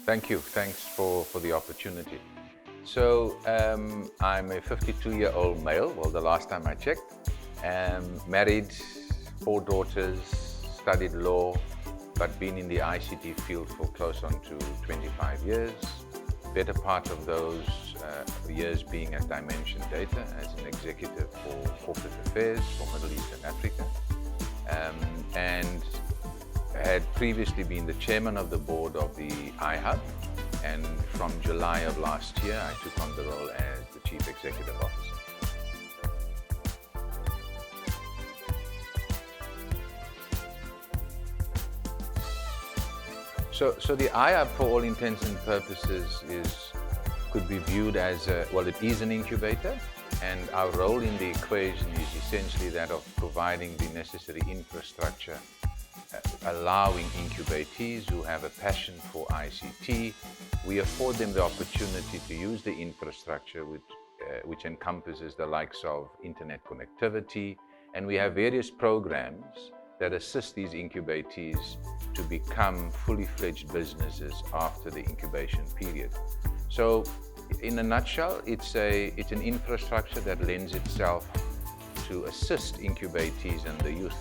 Thank you. Thanks for the opportunity. So I'm a 52-year-old male, well, the last time I checked. Married, 4 daughters, studied law, but been in the ICT field for close on to 25 years. Better part of those years being at Dimension Data as an executive for corporate affairs for Middle East and Africa. And had previously been the chairman of the board of the iHUB, and from July of last year I took on the role as the chief executive officer. So the iHUB, for all intents and purposes, could be viewed as it is an incubator, and our role in the equation is essentially that of providing the necessary infrastructure, allowing incubatees who have a passion for ICT. We afford them the opportunity to use the infrastructure which encompasses the likes of internet connectivity, and we have various programs that assist these incubatees to become fully fledged businesses after the incubation period. So in a nutshell, it's an infrastructure that lends itself to assist incubatees and the youth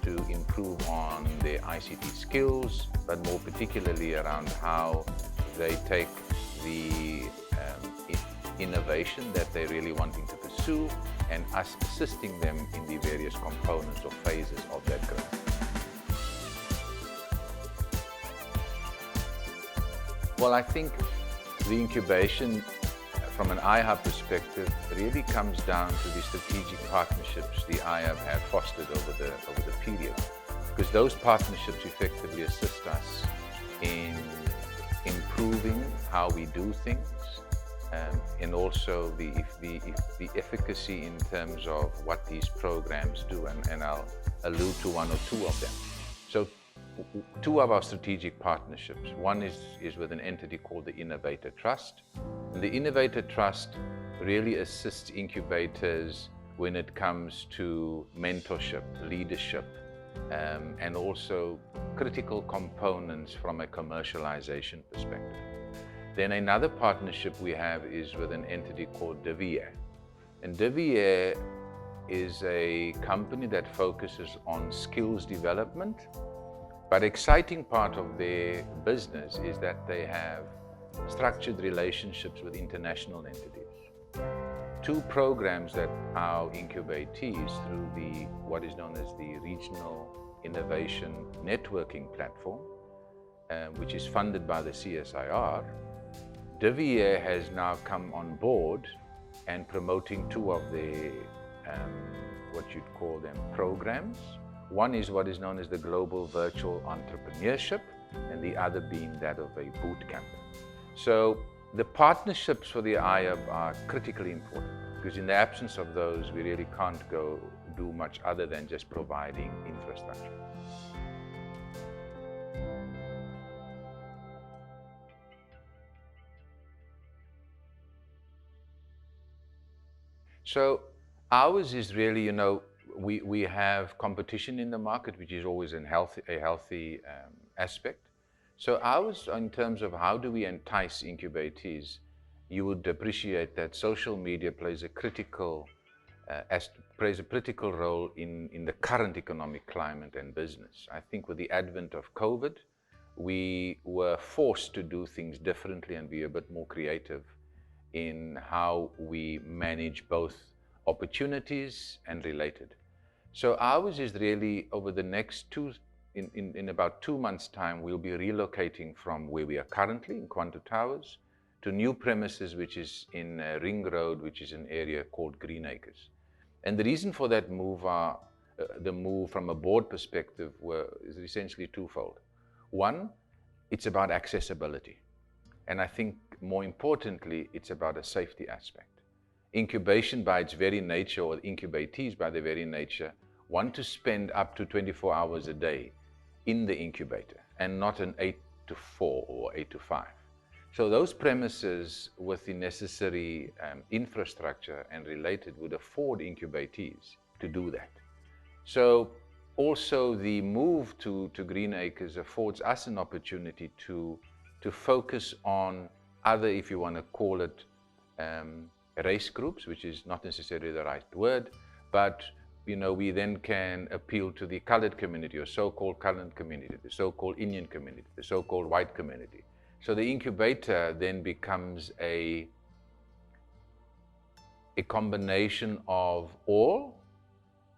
to improve on their ICT skills, but more particularly around how they take the innovation that they're really wanting to pursue, and us assisting them in the various components or phases of that growth. Well, I think the incubation from an iHUB perspective really comes down to the strategic partnerships the iHUB have fostered over the period, because those partnerships effectively assist us in improving how we do things, and also the efficacy in terms of what these programs do, and I'll allude to one or two of them. So two of our strategic partnerships. One is with an entity called the Incubator Trust. And the Incubator Trust really assists incubators when it comes to mentorship, leadership, and also critical components from a commercialization perspective. Then another partnership we have is with an entity called Darryl. And Darryl is a company that focuses on skills development. But exciting part of their business is that they have structured relationships with international entities. Two programs that our incubatees, through what is known as the Regional Innovation Networking Platform, which is funded by the CSIR, Darryl has now come on board and promoting two of their, what you'd call them, programs. One is what is known as the Global Virtual Entrepreneurship, and the other being that of a boot camp. So the partnerships for the iHUB are critically important, because in the absence of those, we really can't go do much other than just providing infrastructure. So ours is really, we have competition in the market, which is always a healthy aspect. So ours, in terms of how do we entice incubatees, you would appreciate that social media plays a critical role in the current economic climate and business. I think with the advent of COVID, we were forced to do things differently and be a bit more creative in how we manage both opportunities and related. So ours is really over the next in about 2 months' time, we'll be relocating from where we are currently in Quanto Towers to new premises, which is in Ring Road, which is an area called Green Acres. And the reason for that move the move from a board perspective is essentially twofold. One, it's about accessibility. And I think more importantly, it's about a safety aspect. Incubation by its very nature, or incubatees by their very nature, want to spend up to 24 hours a day in the incubator and not an 8 to 4 or 8 to 5. So those premises with the necessary infrastructure and related would afford incubatees to do that. So also the move to Green Acres affords us an opportunity to to focus on other, if you want to call it, race groups, which is not necessarily the right word, but we then can appeal to the colored community, or so-called colored community, the so-called Indian community, the so-called white community. So the incubator then becomes a combination of all,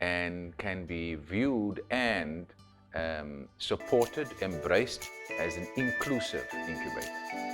and can be viewed and supported, embraced as an inclusive incubator.